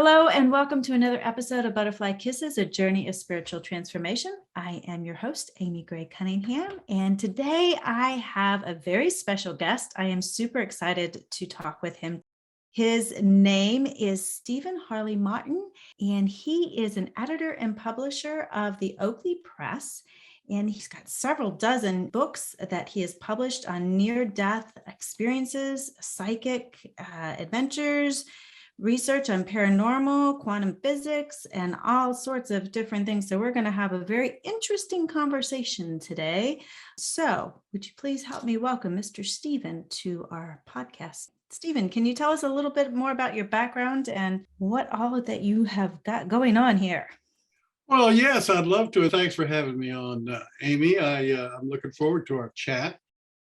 Hello, and welcome to another episode of Butterfly Kisses, a journey of spiritual transformation. I am your host, Amy Gray-Cunningham, and today I have a very special guest. I am super excited to talk with him. His name is Stephen Hawley Martin, and he is an editor and publisher of the Oaklea Press. And he's got several dozen books that he has published on near-death experiences, psychic adventures, research on paranormal, quantum physics, and all sorts of different things. So we're going to have a very interesting conversation today. So would you please help me welcome Mr. Stephen to our podcast? Stephen, can you tell us a little bit more about your background and what all that you have got going on here? Well, yes, I'd love to. Thanks for having me on, Amy. I'm looking forward to our chat.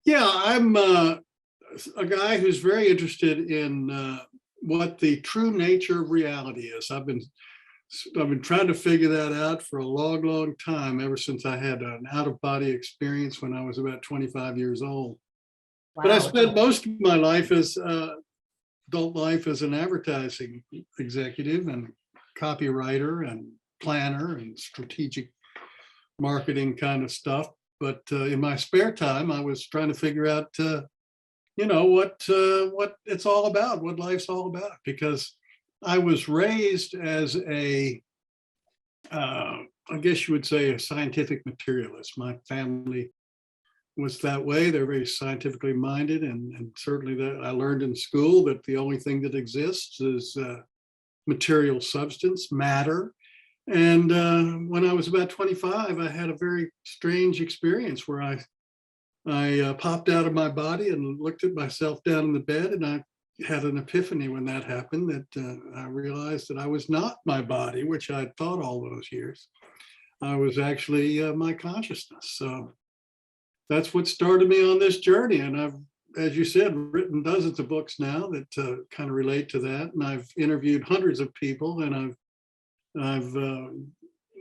Yeah, I'm a guy who's very interested in what the true nature of reality is. I've been trying to figure that out for a long, long time, ever since I had an out-of-body experience when I was about 25 years old. Wow. But I spent most of my life adult life as an advertising executive and copywriter and planner and strategic marketing kind of stuff. But in my spare time, I was trying to figure out what it's all about, what life's all about, because I was raised as I guess you would say, a scientific materialist. My family was that way. They're very scientifically minded, and certainly that I learned in school that the only thing that exists is material substance, matter. And when I was about 25, I had a very strange experience where I popped out of my body and looked at myself down in the bed, and I had an epiphany when that happened, that I realized that I was not my body, which I'd thought all those years. I was actually my consciousness. So that's what started me on this journey. And I've, as you said, written dozens of books now that kind of relate to that. And I've interviewed hundreds of people, and I've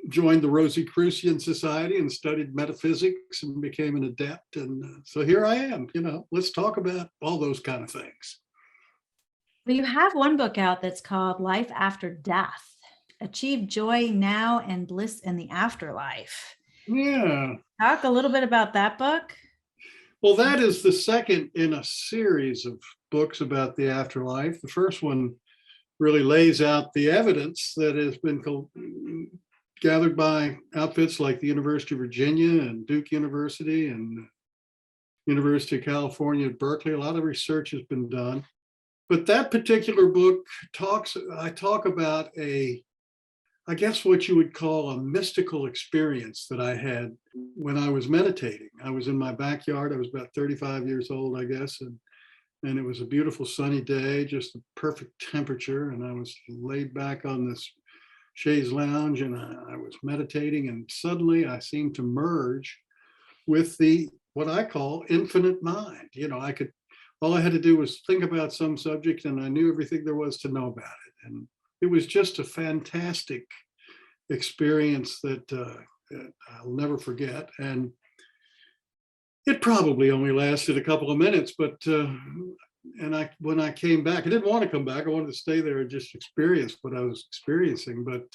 joined the Rosicrucian Society and studied metaphysics and became an adept. And so here I am, let's talk about all those kind of things. Well, you have one book out that's called Life After Death, Achieve Joy Now and Bliss in the Afterlife. Yeah. Talk a little bit about that book. Well, that is the second in a series of books about the afterlife. The first one really lays out the evidence that has been gathered by outfits like the University of Virginia and Duke University and University of California at Berkeley. A lot of research has been done. But that particular book I talk about I guess what you would call a mystical experience that I had when I was meditating. I was in my backyard. I was about 35 years old, I guess. And it was a beautiful sunny day, just the perfect temperature. And I was laid back on this chaise lounge, and I was meditating, and suddenly I seemed to merge with what I call infinite mind. All I had to do was think about some subject, and I knew everything there was to know about it. And it was just a fantastic experience that I'll never forget. And it probably only lasted a couple of minutes, but when I came back, I didn't want to come back. I wanted to stay there and just experience what I was experiencing. But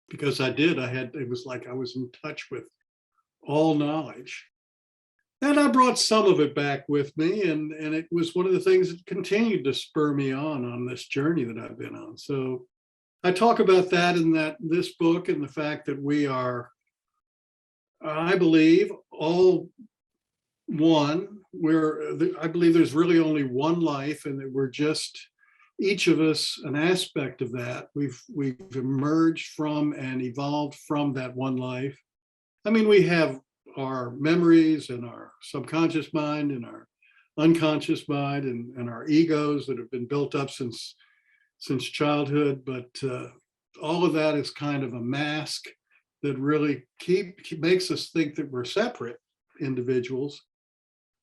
because I did, it was like I was in touch with all knowledge. And I brought some of it back with me, and it was one of the things that continued to spur me on this journey that I've been on. So I talk about that in this book, and the fact that we are, I believe, all one. I believe there's really only one life, and that we're just, each of us, an aspect of that. We've emerged from and evolved from that one life. I mean, we have our memories and our subconscious mind and our unconscious mind and our egos that have been built up since childhood. But all of that is kind of a mask that really makes us think that we're separate individuals.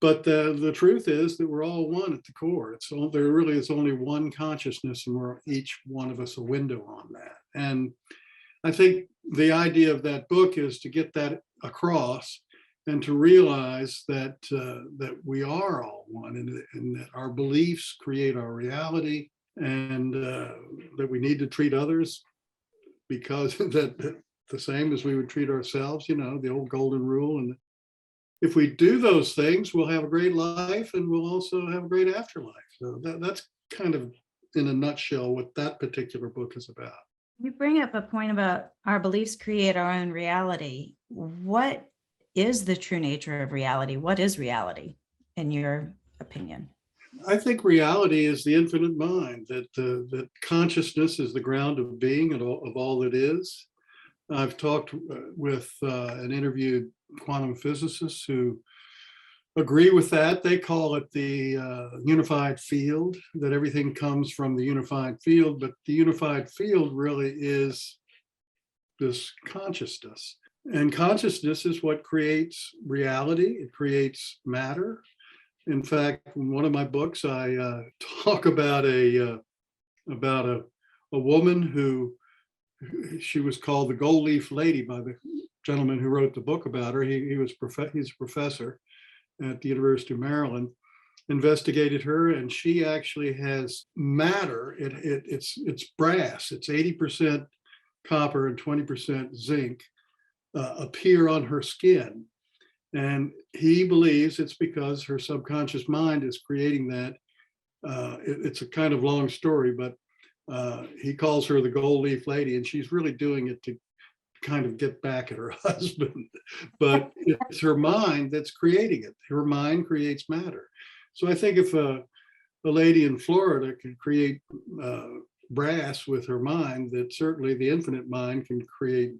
But the truth is that we're all one at the core. There really is only one consciousness, and we're each one of us a window on that. And I think the idea of that book is to get that across, and to realize that we are all one, and that our beliefs create our reality, and that we need to treat others because that the same as we would treat ourselves, the old golden rule. And if we do those things, we'll have a great life and we'll also have a great afterlife. So that's kind of in a nutshell what that particular book is about. You bring up a point about our beliefs create our own reality. What is the true nature of reality? What is reality, in your opinion? I think reality is the infinite mind, that consciousness is the ground of being and of all that is. I've talked with and interviewed quantum physicists who agree with that. They call it the unified field, that everything comes from the unified field, but the unified field really is this consciousness. And consciousness is what creates reality. It creates matter. In fact, in one of my books, I talk about a woman who, she was called the Gold Leaf Lady by the gentleman who wrote the book about her. He's a professor at the University of Maryland, investigated her, and she actually has matter. It's brass. It's 80% copper and 20% zinc appear on her skin. And he believes it's because her subconscious mind is creating that. It's a kind of long story, but he calls her the Gold Leaf Lady, and she's really doing it to kind of get back at her husband. But it's her mind that's creating it. Her mind creates matter. So I think if a lady in Florida can create brass with her mind, that certainly the infinite mind can create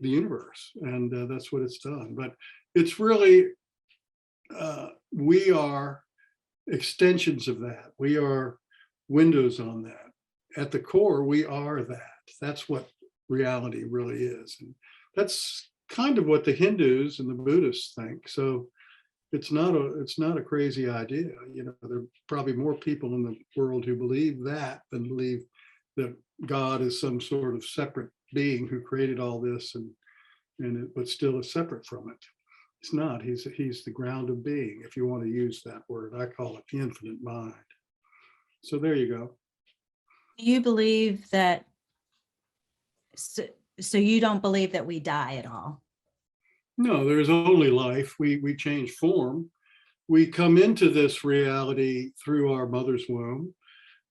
the universe. And that's what it's done. But it's really, we are extensions of that. We are windows on that. At the core, we are that. That's what reality really is. And that's kind of what the Hindus and the Buddhists think. So it's not a crazy idea. There are probably more people in the world who believe that than believe that God is some sort of separate being who created all this and it but still is separate from it. It's not. He's the ground of being, if you want to use that word. I call it the infinite mind. So there you go. Do you believe that, so you don't believe that we die at all? No, there's only life. We change form. We come into this reality through our mother's womb.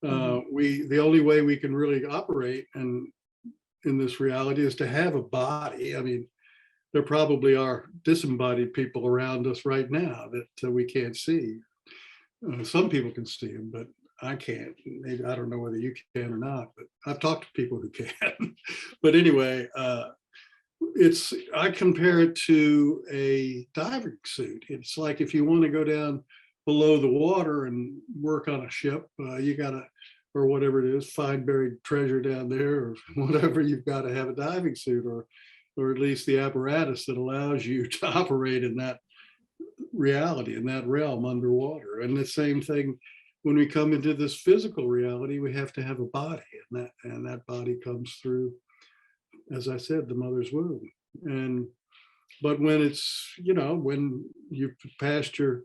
The only way we can really operate and in this reality is to have a body. I mean, there probably are disembodied people around us right now that we can't see. Some people can see them, but I can't. Maybe I don't know whether you can or not, but I've talked to people who can. But anyway, I compare it to a diving suit. It's like if you want to go down below the water and work on a ship, you gotta, or whatever it is, find buried treasure down there or whatever, you've got to have a diving suit or at least the apparatus that allows you to operate in that reality, in that realm underwater. And the same thing, when we come into this physical reality, we have to have a body, and that body comes through, as I said, the mother's womb. But when it's, when you've passed your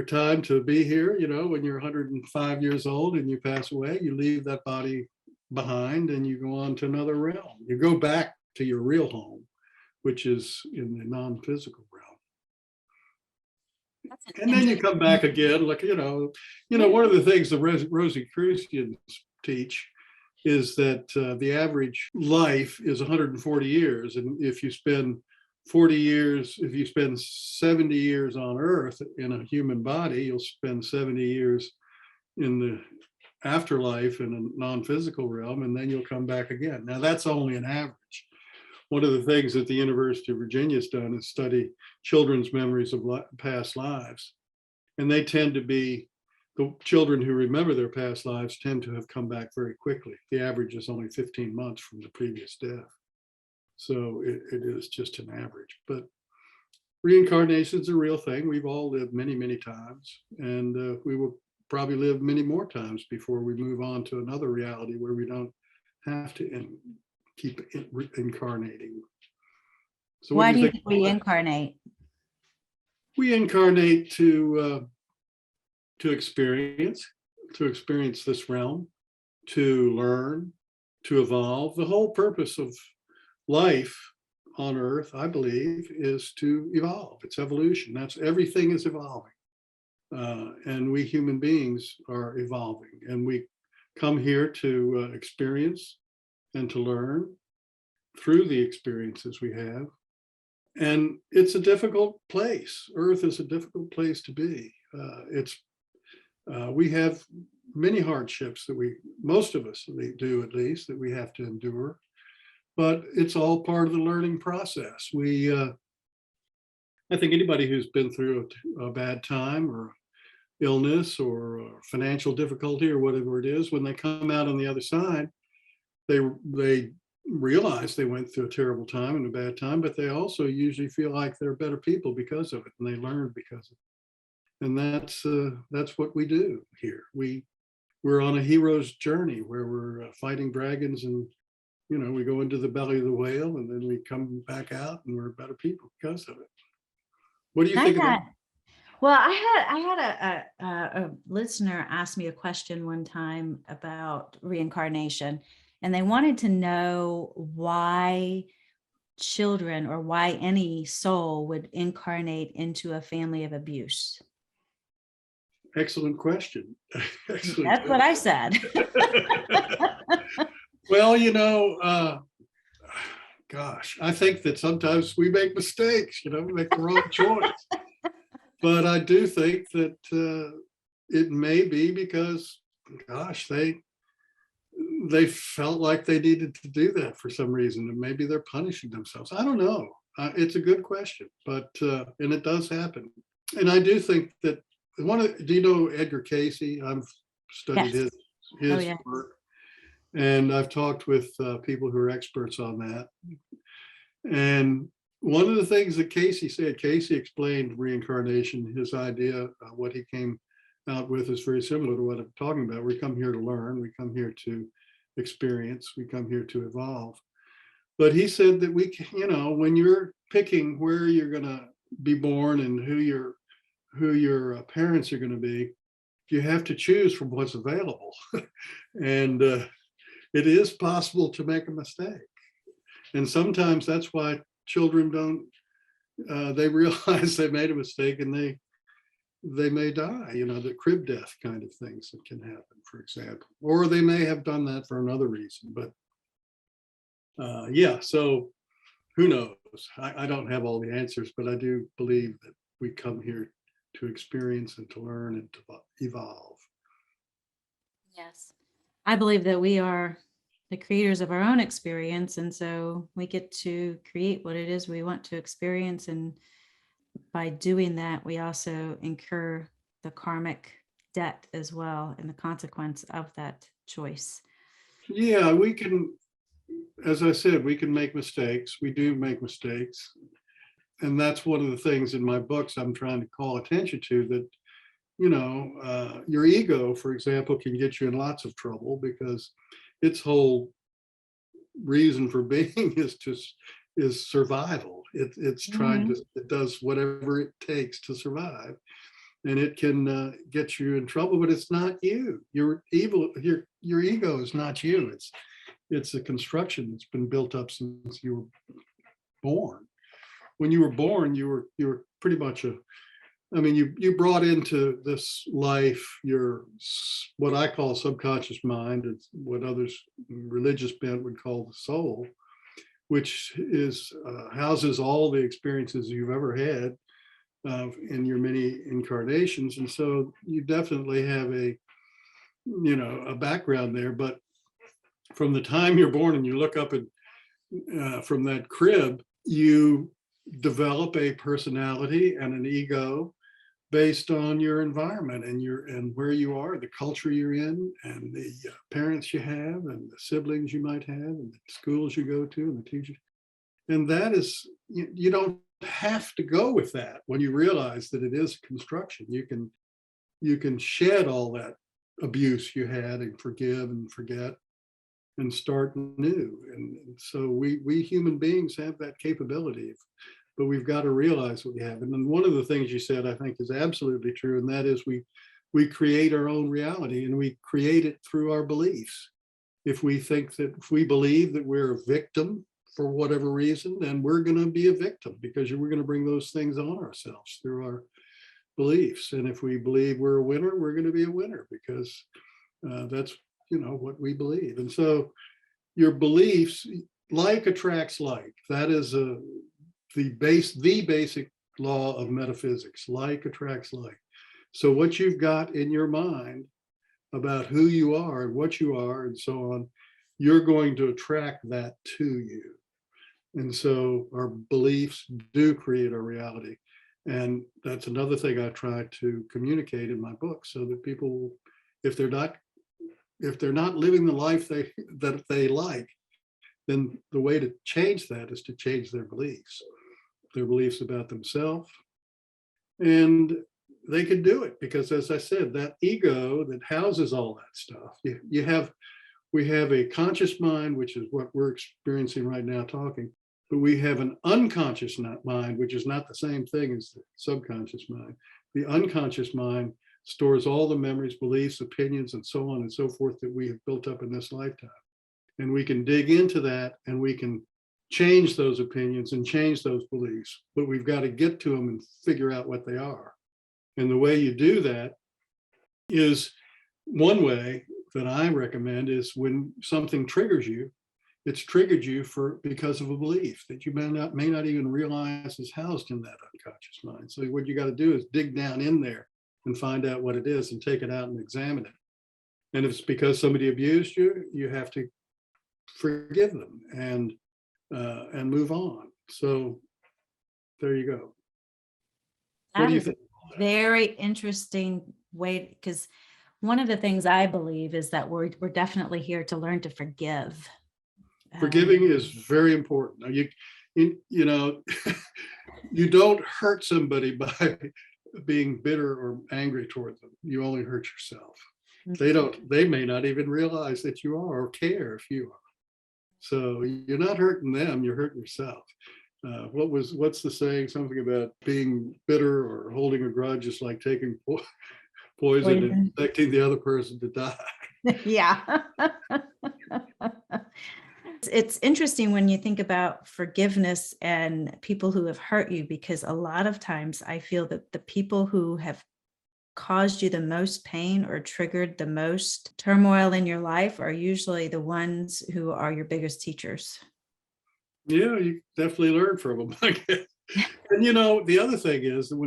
time to be here, when you're 105 years old and you pass away, you leave that body behind and you go on to another realm. You go back to your real home, which is in the non-physical realm. And then you come back again, like, one of the things the Rosicrucians teach is that the average life is 140 years. And if you spend 40 years, if you spend 70 years on Earth in a human body, you'll spend 70 years in the afterlife in a non-physical realm, and then you'll come back again. Now, that's only an average. One of the things that the University of Virginia has done is study children's memories of past lives. And they tend to be, the children who remember their past lives tend to have come back very quickly. The average is only 15 months from the previous death. So it is just an average. But reincarnation is a real thing. We've all lived many, many times. And we will probably live many more times before we move on to another reality where we don't have to keep incarnating. So why do you think we incarnate? We incarnate to experience. to experience this realm, to learn, to evolve. The whole purpose of life on Earth, I believe, is to evolve. It's evolution. That's everything is evolving. And we human beings are evolving, and we come here to experience and to learn through the experiences we have. And it's a difficult place. Earth is a difficult place to be. We have many hardships that most of us do at least, that we have to endure. But it's all part of the learning process. I think anybody who's been through a bad time or illness or financial difficulty or whatever it is, when they come out on the other side, they realize they went through a terrible time and a bad time, but they also usually feel like they're better people because of it, and they learn because of it. And that's what we do here. We're on a hero's journey where we're fighting dragons, and we go into the belly of the whale, and then we come back out and we're better people because of it. What do you think of that? Well, I had a listener ask me a question one time about reincarnation, and they wanted to know why children, or why any soul, would incarnate into a family of abuse. Excellent question. Excellent That's question. what I said. Well, gosh, I think that sometimes we make mistakes, we make the wrong choice. But I do think that it may be because, gosh, they felt like they needed to do that for some reason, and maybe they're punishing themselves. I don't know. It's a good question, but and it does happen. And I do think that do you know Edgar Cayce? I've studied Yes. his work, and I've talked with people who are experts on that. And one of the things that Cayce explained reincarnation, his idea, what he came out with is very similar to what I'm talking about. We come here to learn, we come here to experience, we come here to evolve. But he said that when you're picking where you're going to be born and who your parents are going to be, you have to choose from what's available. And it is possible to make a mistake. And sometimes that's why children they realize they made a mistake, and they may die, the crib death kind of things that can happen, for example. Or they may have done that for another reason. But so who knows? I don't have all the answers, but I do believe that we come here to experience and to learn and to evolve. Yes. I believe that we are the creators of our own experience, and so we get to create what it is we want to experience. And by doing that, we also incur the karmic debt as well, and the consequence of that choice. Yeah, we can, as I said, we can make mistakes. We do make mistakes. And that's one of the things in my books I'm trying to call attention to, that, your ego, for example, can get you in lots of trouble, because its whole reason for being is survival. It's trying to, it does whatever it takes to survive, and it can get you in trouble. But it's not you. Your ego is not you. It's a construction that's been built up since you were born. When you were born, you were pretty much you brought into this life what I call subconscious mind. It's what others religious bent would call the soul, which is houses all the experiences you've ever had in your many incarnations. And so you definitely have a background there. But from the time you're born and you look up from that crib, you develop a personality and an ego based on your environment and where you are, the culture you're in, and the parents you have, and the siblings you might have, and the schools you go to, and the teachers. And that is, you don't have to go with that when you realize that it is construction. You can shed all that abuse you had and forgive and forget and start new. And so we human beings have that capability, but we've got to realize what we have. And then one of the things you said, I think, is absolutely true, and that is we we create our own reality, and we create it through our beliefs. If we believe that we're a victim for whatever reason, then we're going to be a victim, because we're going to bring those things on ourselves through our beliefs. And if we believe we're a winner, we're going to be a winner, because that's, what we believe. And so your beliefs, like attracts like. That is the basic law of metaphysics. Like attracts like. So what you've got in your mind about who you are and what you are and so on, you're going to attract that to you. And so our beliefs do create our reality. And that's another thing I try to communicate in my book, so that people, if they're not living the life that they like, then the way to change that is to change their beliefs about themselves. And they can do it because, as I said, that ego that houses all that stuff, we have a conscious mind, which is what we're experiencing right now talking, but we have an unconscious mind, which is not the same thing as the subconscious mind. The unconscious mind stores all the memories, beliefs, opinions, and so on and so forth that we have built up in this lifetime. And we can dig into that, and we can change those opinions and change those beliefs, but we've got to get to them and figure out what they are. And the way you do that is, one way that I recommend is when something triggers you, it's triggered you because of a belief that you may not even realize is housed in that unconscious mind. So what you got to do is dig down in there and find out what it is and take it out and examine it. And if it's because somebody abused you, you have to forgive them and move on. So there you go. What do you think? Very interesting way, because one of the things I believe is that we're definitely here to learn to forgive. Forgiving is very important. Now, you don't hurt somebody by being bitter or angry toward them. You only hurt yourself. They may not even realize that you are or care if you are. So you're not hurting them, you're hurting yourself. What's the saying? Something about being bitter or holding a grudge is like taking poison and expecting the other person to die. Yeah. It's interesting when you think about forgiveness and people who have hurt you, because a lot of times I feel that the people who have caused you the most pain or triggered the most turmoil in your life are usually the ones who are your biggest teachers. Yeah, you definitely learn from them, I guess. And the other thing is that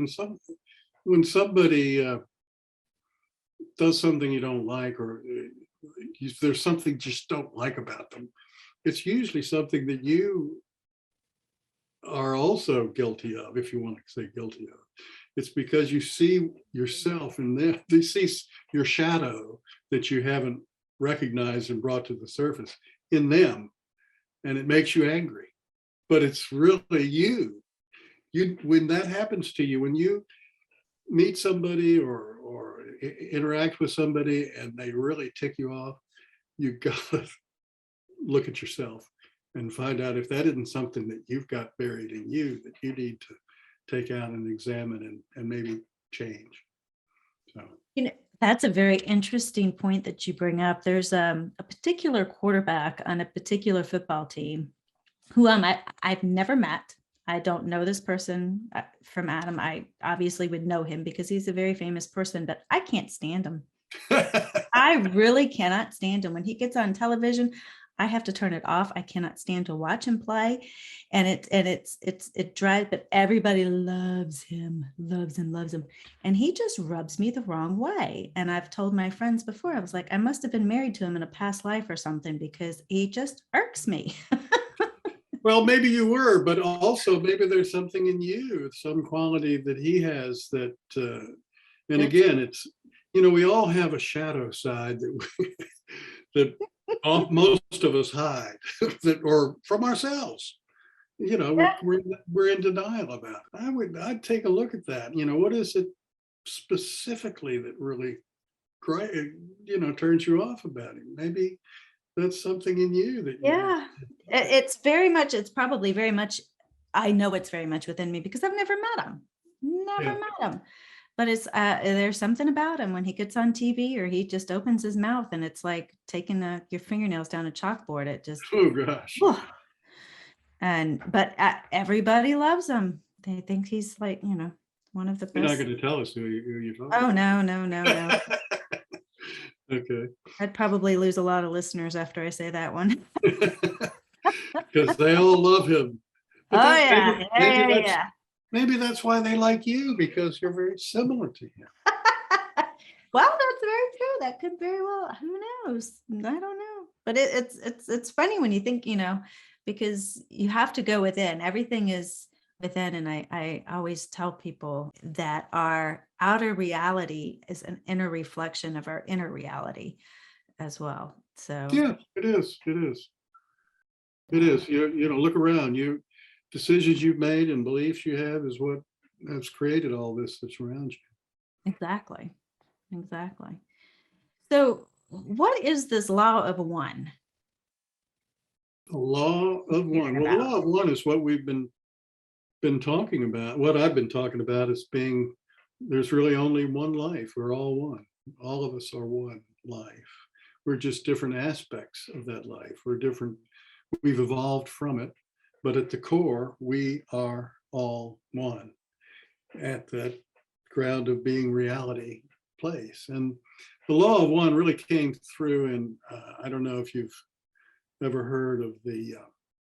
when somebody does something you don't like, or there's something you just don't like about them, it's usually something that you are also guilty of, if you want to say guilty of. It's because you see yourself in them. You see your shadow that you haven't recognized and brought to the surface in them, and it makes you angry. But it's really you. When that happens to you, when you meet somebody or interact with somebody and they really tick you off, you gotta look at yourself and find out if that isn't something that you've got buried in you that you need to take out and examine and maybe change. So that's a very interesting point that you bring up. There's a particular quarterback on a particular football team who I've never met. I don't know this person from Adam. I obviously would know him because he's a very famous person, but I can't stand him. I really cannot stand him. When he gets on television, I have to turn it off. I cannot stand to watch him play. And it drives, but everybody loves him. And he just rubs me the wrong way. And I've told my friends before, I was like, I must have been married to him in a past life or something, because he just irks me. Well, maybe you were, but also maybe there's something in you, some quality that he has that, and again, it's, we all have a shadow side that most of us hide, or from ourselves. We're in denial about it. I'd take a look at that. What is it specifically that really, turns you off about it? Maybe that's something in you that it's probably very much, I know it's very much within me because I've never met him. But it's there's something about him when he gets on TV or he just opens his mouth and it's like taking your fingernails down a chalkboard. It just, Oh gosh. oh. But everybody loves him. They think he's like, one of the You're not best. going to tell us who you're talking Oh, about. no, no, no, no. Okay. I'd probably lose a lot of listeners after I say that one. Because they all love him. But Oh, yeah. maybe that's why they like you, because you're very similar to him. Well, that's very true. That could very well. Who knows? I don't know. But it's funny when you think, because you have to go within. Everything is within. And I always tell people that our outer reality is an inner reflection of our inner reality as well. So Yeah, it is. It is. Look around. Decisions you've made and beliefs you have is what has created all this that's around you. Exactly. So what is this law of one? The law of one. Well, the law of one is what we've been talking about. What I've been talking about is there's really only one life. We're all one. All of us are one life. We're just different aspects of that life. We're different. We've evolved from it, but at the core, we are all one at that ground of being reality place. And the law of one really came through in, I don't know if you've ever heard of the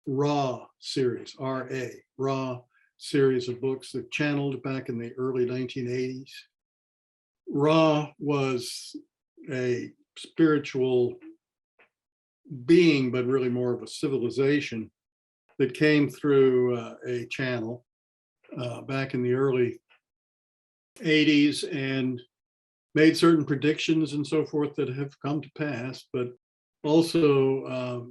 Ra series, R-A, Ra series of books that channeled back in the early 1980s. Ra was a spiritual being, but really more of a civilization that came through a channel back in the early 80s and made certain predictions and so forth that have come to pass, but also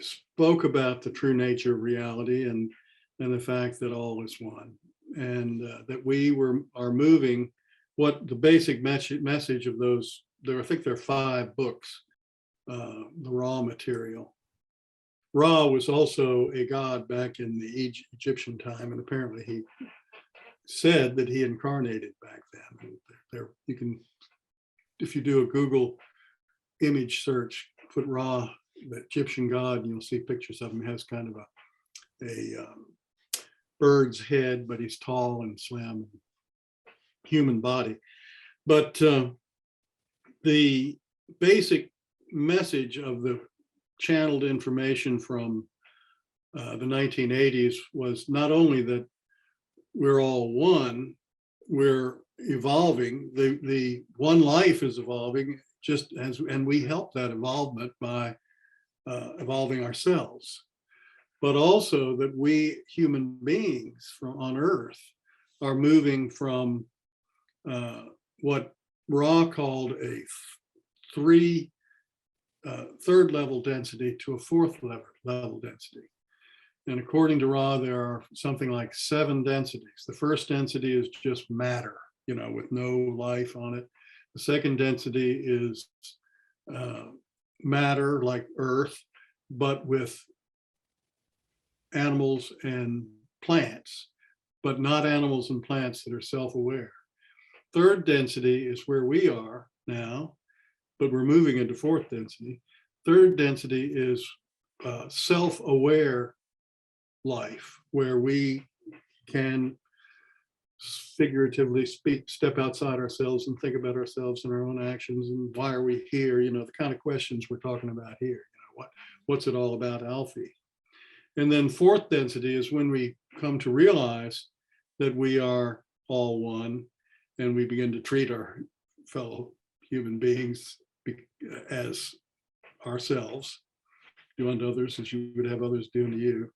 spoke about the true nature of reality and the fact that all is one, and that we are moving. What the basic message of those, I think there are 5 books, the Ra material. Ra was also a god back in the Egyptian time, and apparently he said that he incarnated back then. You can, if you do a Google image search, put Ra, the Egyptian god, and you'll see pictures of him. He has kind of a bird's head, but he's tall and slim, human body. But the basic message of the channeled information from the 1980s was not only that we're all one, we're evolving, the one life is evolving just as, and we help that evolvement by evolving ourselves, but also that we human beings on Earth are moving from what Ra called a third level density to a fourth level density. And according to Ra, there are something like 7 densities. The first density is just matter, with no life on it. The second density is matter like Earth, but with animals and plants, but not animals and plants that are self-aware. Third density is where we are now, but we're moving into fourth density. Third density is self-aware life, where we can figuratively step outside ourselves and think about ourselves and our own actions and why are we here, the kind of questions we're talking about here. What's it all about, Alfie? And then fourth density is when we come to realize that we are all one, and we begin to treat our fellow human beings as ourselves, do unto others as you would have others do unto you.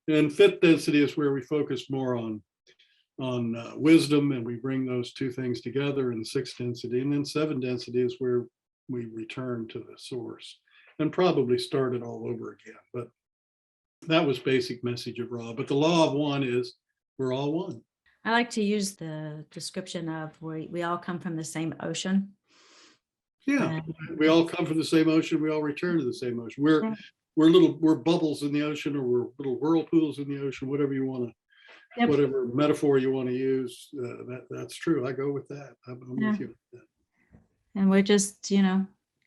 And fifth density is where we focus more on wisdom, and we bring those 2 things together in sixth density. And then seventh density is where we return to the source and probably start it all over again. But that was basic message of Ra. But the law of one is we're all one. I like to use the description of we all come from the same ocean. Yeah, we all come from the same ocean. We all return to the same ocean. We're bubbles in the ocean, or we're little whirlpools in the ocean, whatever you want to Yep. whatever metaphor you want to use, that's true. I go with that. I'm Yeah. with you. And we're just,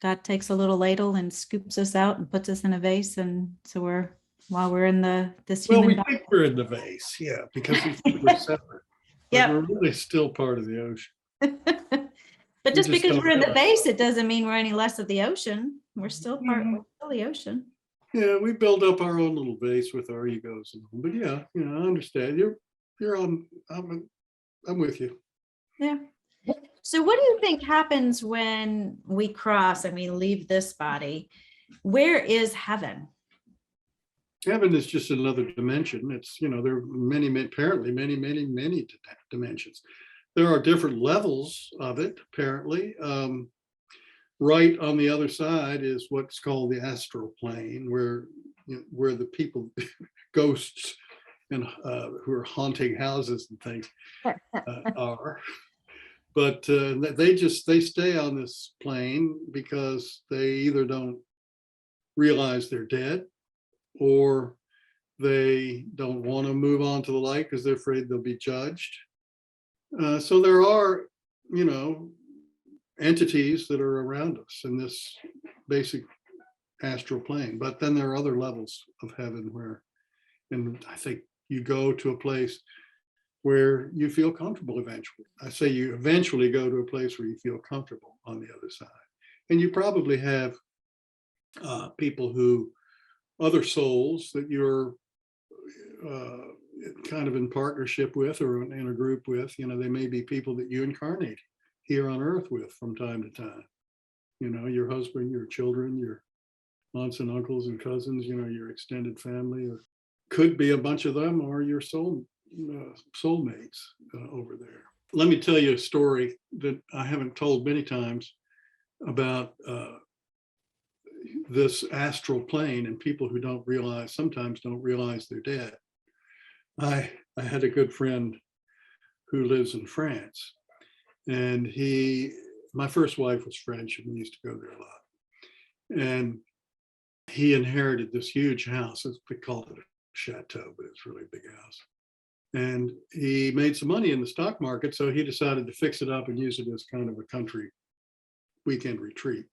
God takes a little ladle and scoops us out and puts us in a vase. And so while we're in this Well, human we think we're in the vase, yeah, because we think we're separate. But Yep. we're really still part of the ocean. But just because we're in the know. vase, it doesn't mean we're any less of the ocean. We're still part Mhm. of the ocean. Yeah, we build up our own little vase with our egos, but yeah, I understand. You're on. I'm with you. Yeah. So what do you think happens when we cross and we leave this body? Where is heaven? Heaven is just another dimension. It's, there are apparently many dimensions. There are different levels of it, apparently. Right on the other side is what's called the astral plane, where the people, ghosts, and who are haunting houses and things are. But they stay on this plane because they either don't realize they're dead, or they don't want to move on to the light because they're afraid they'll be judged. So there are, entities that are around us in this basic astral plane. But then there are other levels of heaven and I think you go to a place where you feel comfortable eventually. I say you eventually go to a place where you feel comfortable on the other side. And you probably have people other souls that you're kind of in partnership with or in a group with. They may be people that you incarnate here on earth with from time to time. Your husband, your children, your aunts and uncles and cousins, your extended family, or could be a bunch of them, or your soulmates over there. Let me tell you a story that I haven't told many times about this astral plane and people who sometimes don't realize they're dead. I had a good friend who lives in France, and my first wife was French, and we used to go there a lot. And he inherited this huge house. They called it a chateau, but it's really a big house. And he made some money in the stock market, so he decided to fix it up and use it as kind of a country weekend retreat.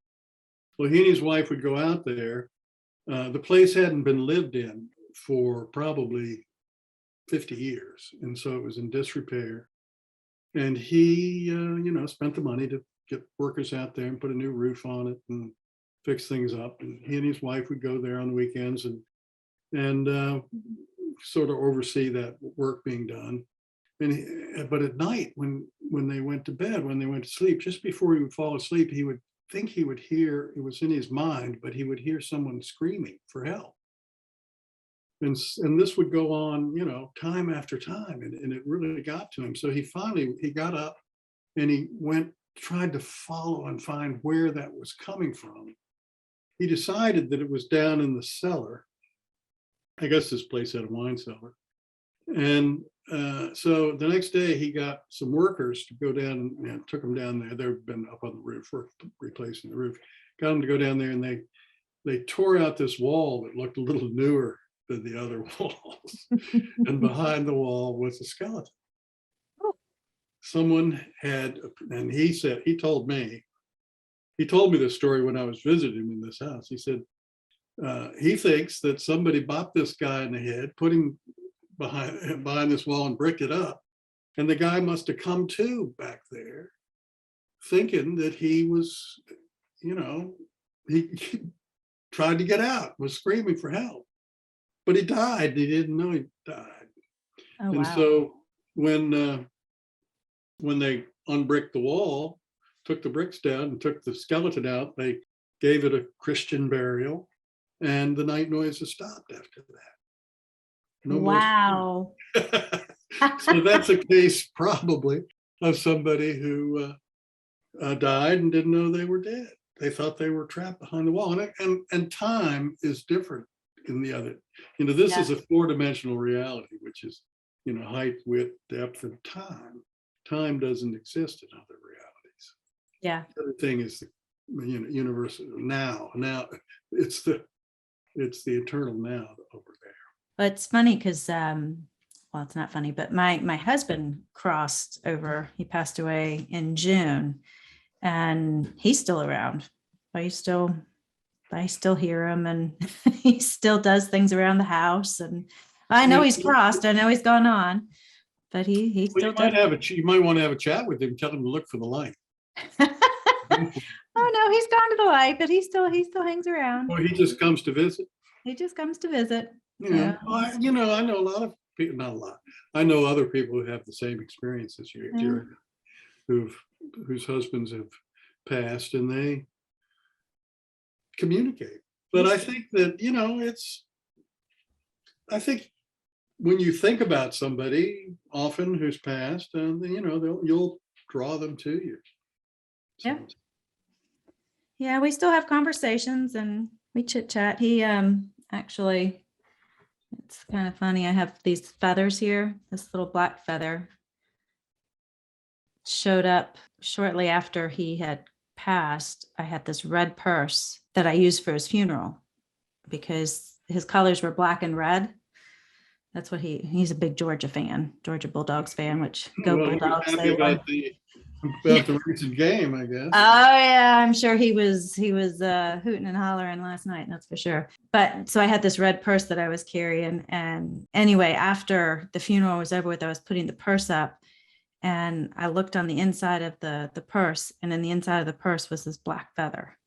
Well, he and his wife would go out there. The place hadn't been lived in for probably 50 years, and so it was in disrepair. And he, spent the money to get workers out there and put a new roof on it and fix things up. And he and his wife would go there on the weekends and sort of oversee that work being done. But at night, when they went to bed, when they went to sleep, just before he would fall asleep, he would think he would hear, it was in his mind, but he would hear someone screaming for help. And this would go on, time after time, and it really got to him. So he got up and he tried to follow and find where that was coming from. He decided that it was down in the cellar. I guess this place had a wine cellar. And so the next day he got some workers to go down and took them down there. They've been up on the roof, replacing the roof. Got them to go down there, and they tore out this wall that looked a little newer than the other walls. And behind the wall was a skeleton. Oh. Someone had, and he told me this story when I was visiting him in this house. He said he thinks that somebody bopped this guy in the head, put him behind this wall and bricked it up. And the guy must have come to back there thinking that he was, he tried to get out, was screaming for help. But he died. He didn't know he died. Oh, and wow. So when they unbricked the wall, took the bricks down and took the skeleton out, they gave it a Christian burial, and the night noises stopped after that. No wow. So that's a case probably of somebody who died and didn't know they were dead. They thought they were trapped behind the wall. And time is different in the other. This is a 4-dimensional reality, which is, height, width, depth, and time. Time doesn't exist in other realities. Yeah. Everything is the universal now. Now it's the eternal now over there. But it's funny because well, it's not funny, but my husband crossed over. He passed away in June, and he's still around. I still hear him, and he still does things around the house. And I know he's crossed. I know he's gone on, but he Well, still does. you might want to have a chat with him. Tell him to look for the light. Oh no, he's gone to the light, but he still hangs around. Or he just comes to visit. He just comes to visit. Yeah. I know a lot of people, not a lot. I know other people who have the same experience as you, Jared, whose husbands have passed, and they communicate. But I think that, I think when you think about somebody often who's passed, and you'll draw them to you. So. Yeah, we still have conversations and we chit chat. He actually, it's kind of funny. I have these feathers here. This little black feather showed up shortly after he had passed. I had this red purse that I used for his funeral because his colors were black and red. That's what he's a big Georgia Bulldogs fan, which go Bulldogs. Happy about the recent game, I guess. Oh yeah, I'm sure he was hooting and hollering last night, that's for sure. But so I had this red purse that I was carrying, and anyway, after the funeral was over with, I was putting the purse up, and I looked on the inside of the purse, and in the inside of the purse was this black feather,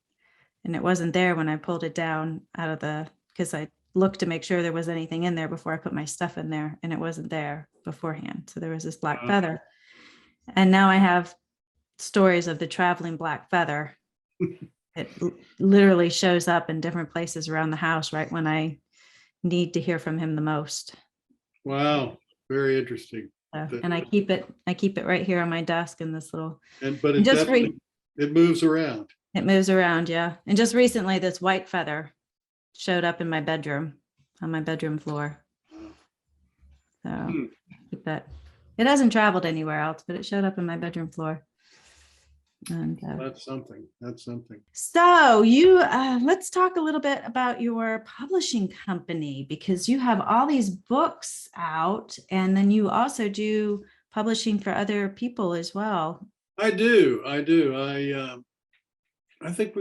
and it wasn't there when I pulled it down because I looked to make sure there was anything in there before I put my stuff in there, and it wasn't there beforehand. So there was this black feather, and now I have stories of the traveling black feather. It literally shows up in different places around the house right when I need to hear from him the most. Wow, very interesting. And I keep it right here on my desk in this little. But it moves around. It moves around, yeah. And just recently, this white feather showed up in my bedroom, on my bedroom floor. So keep that. It hasn't traveled anywhere else, but it showed up in my bedroom floor. And that's something. So you let's talk a little bit about your publishing company, because you have all these books out, and then you also do publishing for other people as well. I do. I think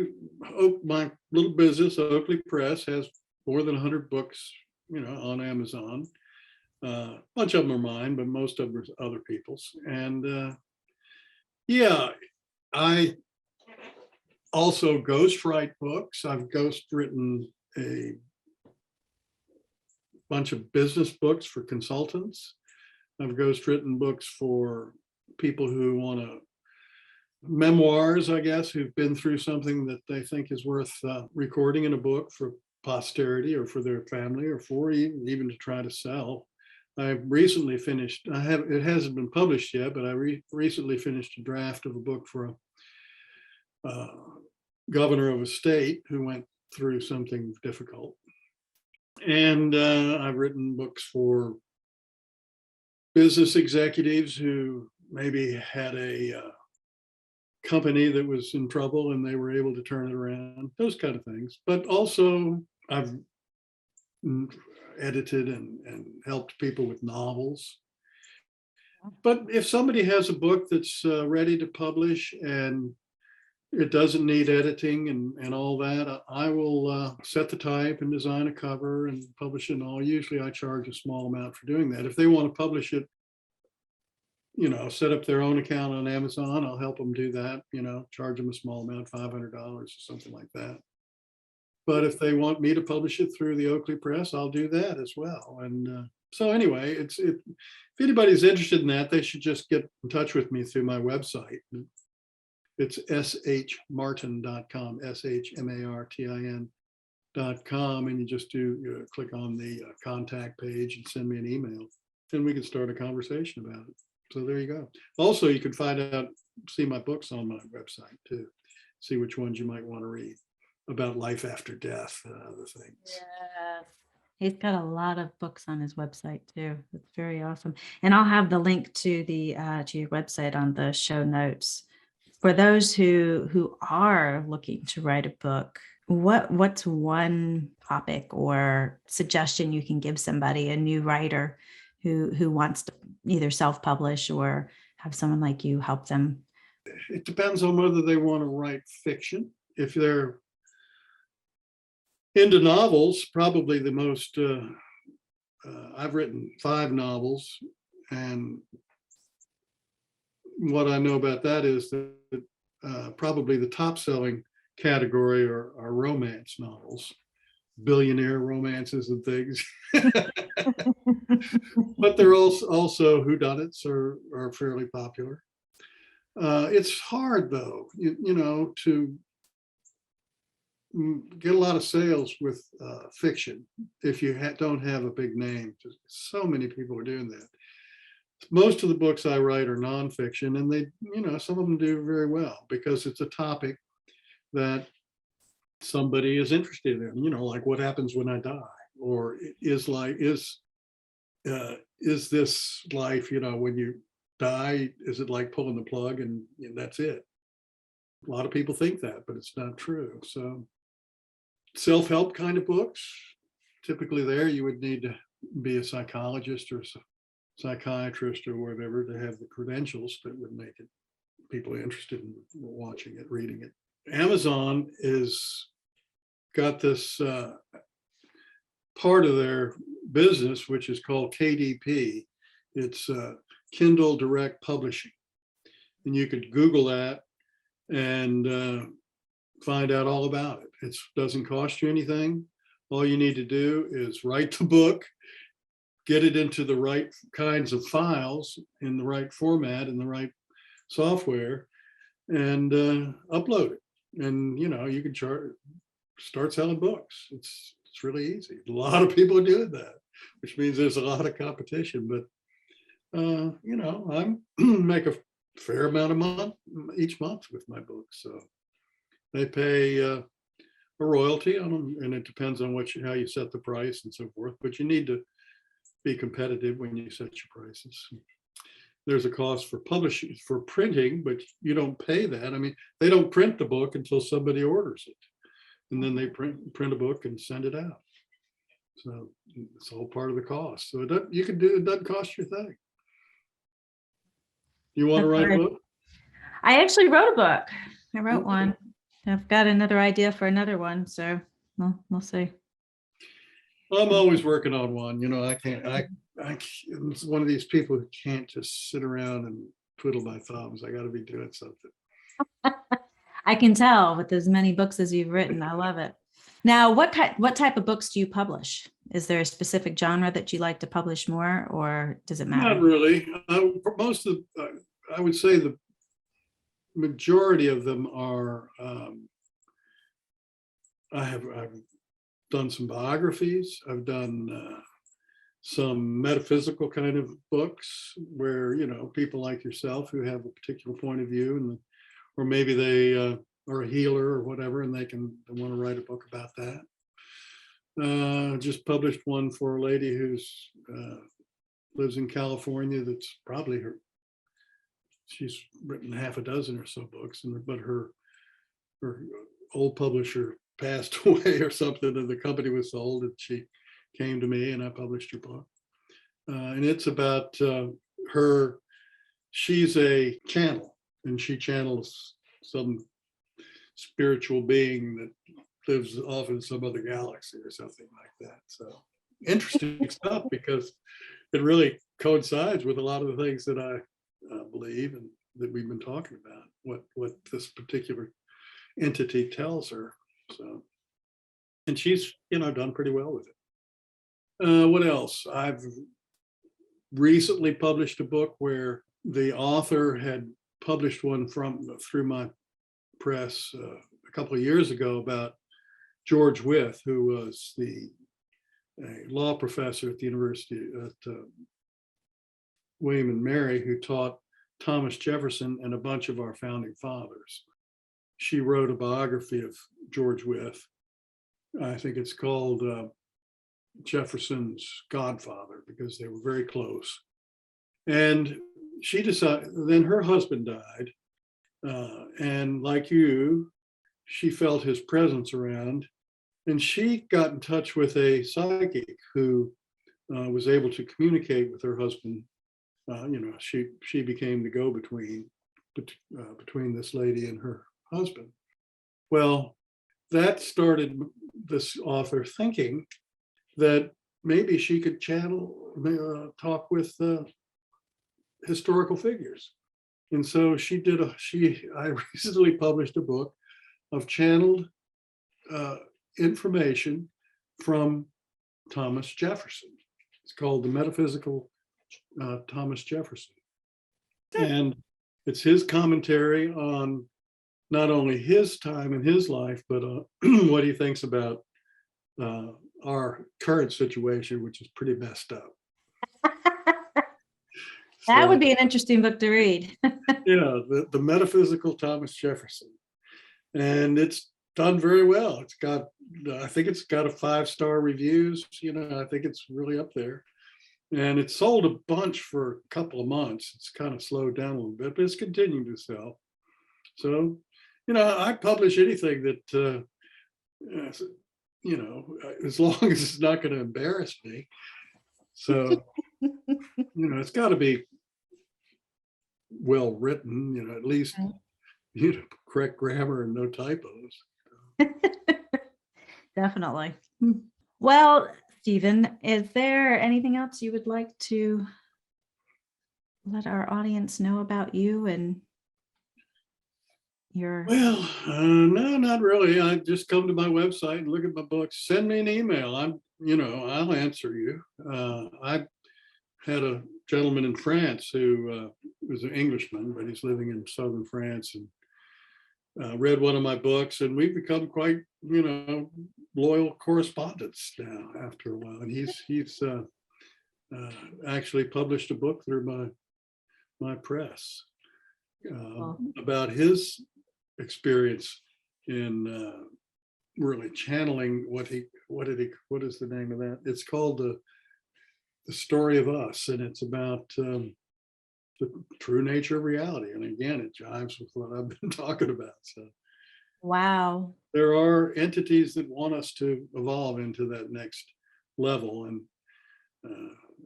my little business, Oaklea Press, has more than 100 books, on Amazon. A bunch of them are mine, but most of them are other people's. And I also ghostwrite books. I've ghostwritten a bunch of business books for consultants. I've ghostwritten books for people who want to, memoirs, I guess, who've been through something that they think is worth recording in a book for posterity or for their family, or for even to try to sell. I recently finished, it hasn't been published yet, but I recently finished a draft of a book for a governor of a state who went through something difficult. And I've written books for business executives who maybe had a company that was in trouble and they were able to turn it around, those kind of things. But also I've edited and helped people with novels. But if somebody has a book that's ready to publish and it doesn't need editing and all that, I will set the type and design a cover and publish it and all. Usually I charge a small amount for doing that. If they want to publish it, set up their own account on Amazon, I'll help them do that, charge them a small amount, $500 or something like that. But if they want me to publish it through the Oaklea Press, I'll do that as well. And so anyway, if anybody's interested in that, they should just get in touch with me through my website. It's shmartin.com, shmartin.com, and you just click on the contact page and send me an email, and we can start a conversation about it. So there you go. Also, you can see my books on my website too, see which ones you might want to read about life after death and other things. Yeah. He's got a lot of books on his website too. It's very awesome. And I'll have the link to your website on the show notes. For those who are looking to write a book, what's one topic or suggestion you can give somebody, a new writer who wants to either self-publish or have someone like you help them? It depends on whether they want to write fiction. If they're into novels, probably the most, I've written 5 novels, and what I know about that is that probably the top selling category are romance novels, billionaire romances and things. But they're also whodunits are fairly popular. It's hard though, to get a lot of sales with fiction if you don't have a big name. Just so many people are doing that. Most of the books I write are nonfiction, and they, some of them do very well because it's a topic that somebody is interested in. Like what happens when I die, or is this life? When you die, is it like pulling the plug and that's it? A lot of people think that, but it's not true. So self-help kind of books, typically there you would need to be a psychologist or a psychiatrist or whatever to have the credentials that would make it people interested in watching it, reading it. Amazon is got this part of their business, which is called KDP. It's Kindle Direct Publishing. And you could Google that and find out all about it. It doesn't cost you anything. All you need to do is write the book, get it into the right kinds of files in the right format, in the right software, and upload it. And you can start selling books. It's really easy. A lot of people are doing that, which means there's a lot of competition. But I make a fair amount each month with my books. So they pay a royalty on them, and it depends on how you set the price and so forth. But you need to be competitive when you set your prices. There's a cost for publishing, for printing, but you don't pay that. I mean, they don't print the book until somebody orders it, and then they print a book and send it out. So it's all part of the cost. So it doesn't cost you a thing. You want to write a book? I actually wrote a book. I wrote one. I've got another idea for another one, so we'll see. I'm always working on one. I'm one of these people who can't just sit around and twiddle my thumbs. I got to be doing something. I can tell with as many books as you've written. I love it. Now, what type of books do you publish? Is there a specific genre that you like to publish more, or does it matter? Not really. I would say the majority of them are. I've done some biographies. I've done some metaphysical kind of books where people like yourself who have a particular point of view, or maybe they are a healer or whatever, and they want to write a book about that. Just published one for a lady who's lives in California. That's probably her. She's written half a dozen or so books, but her old publisher passed away or something, and the company was sold, and she came to me and I published her book. And it's about her. She's a channel, and she channels some spiritual being that lives off in some other galaxy or something like that. So interesting stuff, because it really coincides with a lot of the things that I believe and that we've been talking about, what this particular entity tells her. So, and she's done pretty well with it. What else? I've recently published a book where the author had published one through my press a couple of years ago about George Wythe, who was a law professor at the University at William and Mary, who taught Thomas Jefferson and a bunch of our founding fathers. She wrote a biography of George Wythe. I think it's called Jefferson's Godfather, because they were very close. And she decided, then her husband died. And like you, she felt his presence around. And she got in touch with a psychic who was able to communicate with her husband. She became the go-between between this lady and her husband. Well, that started this author thinking that maybe she could talk with historical figures. And so I recently published a book of channeled information from Thomas Jefferson. It's called The Metaphysical Thomas Jefferson. And it's his commentary on not only his time in his life, but what he thinks about our current situation, which is pretty messed up. That would be an interesting book to read. Yeah, the Metaphysical Thomas Jefferson. And it's done very well. I think it's got a 5-star reviews. I think it's really up there. And it's sold a bunch for a couple of months. It's kind of slowed down a little bit, but it's continuing to sell. So, I publish anything that, as long as it's not going to embarrass me. So, it's got to be well written, at least, correct grammar and no typos. Definitely. Well, Stephen, is there anything else you would like to let our audience know about you and your? Well, no, not really. I just come to my website and look at my books. Send me an email. I'll answer you. I had a gentleman in France who was an Englishman, but he's living in southern France, and read one of my books, and we've become quite, loyal correspondents now after a while. And he's actually published a book through my press about his experience in really channeling what is the name of that? It's called the Story of Us, and it's about the true nature of reality. And again, it jives with what I've been talking about. So, wow, there are entities that want us to evolve into that next level, and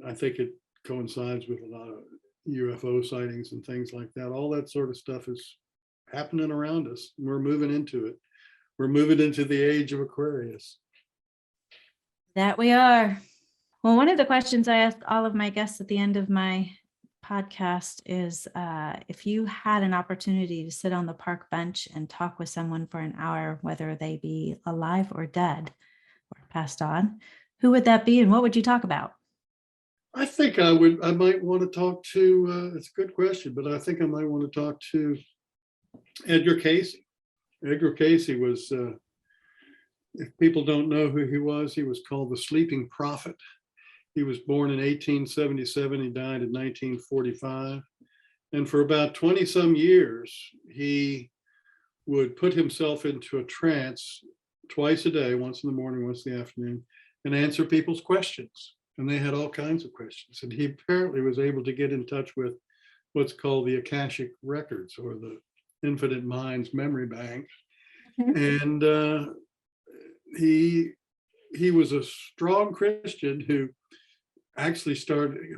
I think it coincides with a lot of UFO sightings and things like that. All that sort of stuff is happening around us. We're moving into it. We're moving into the age of Aquarius. That we are. Well, one of the questions I ask all of my guests at the end of my podcast is if you had an opportunity to sit on the park bench and talk with someone for an hour, whether they be alive or dead or passed on, who would that be and what would you talk about? I think I might want to talk to, it's a good question, but I think I might want to talk to Edgar Cayce. Edgar Cayce was, if people don't know who he was called the Sleeping Prophet. He was born in 1877. He died in 1945. And for about 20 some years, he would put himself into a trance twice a day, once in the morning, once in the afternoon, and answer people's questions. And they had all kinds of questions. And he apparently was able to get in touch with what's called the Akashic Records, or the Infinite Mind's memory bank. And he was a strong Christian who actually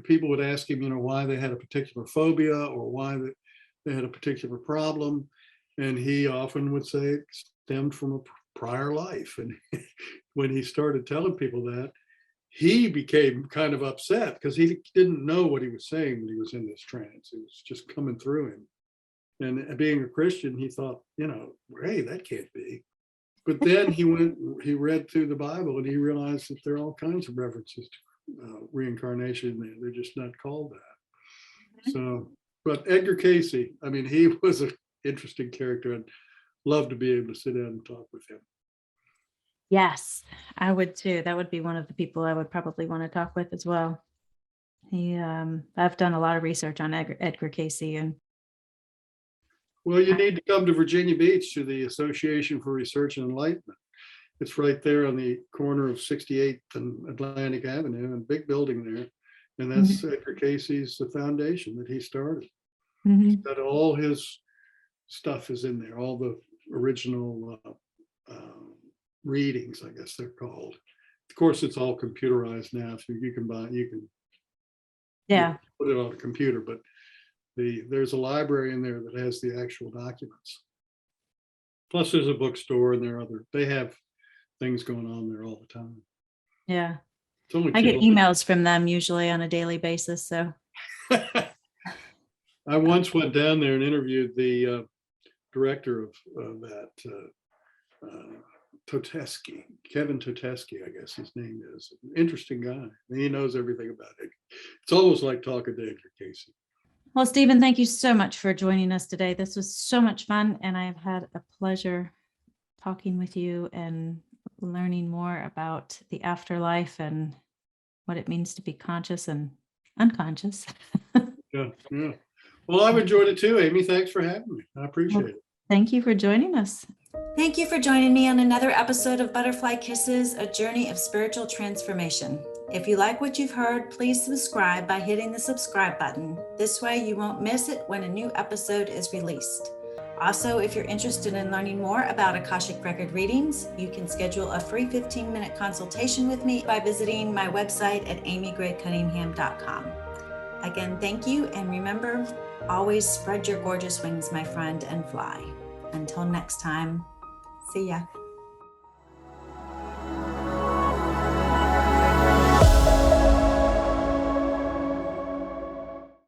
people would ask him, why they had a particular phobia or why they had a particular problem. And he often would say it stemmed from a prior life. And when he started telling people that, he became kind of upset because he didn't know what he was saying when he was in this trance. It was just coming through him. And being a Christian, he thought, hey, that can't be. But then he read through the Bible, and he realized that there are all kinds of references to reincarnation. They're just not called that. So, but Edgar Cayce, he was an interesting character. I'd love to be able to sit down and talk with him. Yes, I would too. That would be one of the people I would probably want to talk with as well. I've done a lot of research on Edgar Cayce, and well, you need to come to Virginia Beach to the Association for Research and Enlightenment. It's right there on the corner of 68th and Atlantic Avenue, and big building there. And that's Edgar Cayce's foundation that he started. He's got all his stuff is in there, all the original readings, I guess they're called, course, it's all computerized now, so you can Yeah. put it on a computer, but there's a library in there that has the actual documents. Plus, there's a bookstore, and they have things going on there all the time. Yeah. It's only I get $2. emails from them usually on a daily basis. So I once went down there and interviewed the director of that, Toteski, Kevin Toteski, I guess his name is. Interesting guy. He knows everything about it. It's almost like talking to Edgar Cayce. well, Stephen, thank you so much for joining us today. This was so much fun, and I've had a pleasure talking with you and learning more about the afterlife and what it means to be conscious and unconscious. Yeah. Well, I've enjoyed it too, Amy. Thanks for having me. I appreciate it. Thank you for joining us. Thank you for joining me on another episode of Butterfly Kisses, a journey of spiritual transformation. If you like what you've heard, please subscribe by hitting the subscribe button. This way you won't miss it when a new episode is released. Also, if you're interested in learning more about Akashic Record readings, you can schedule a free 15-minute consultation with me by visiting my website at amygray-cunningham.com. Again, thank you, and remember, always spread your gorgeous wings, my friend, and fly. Until next time, see ya.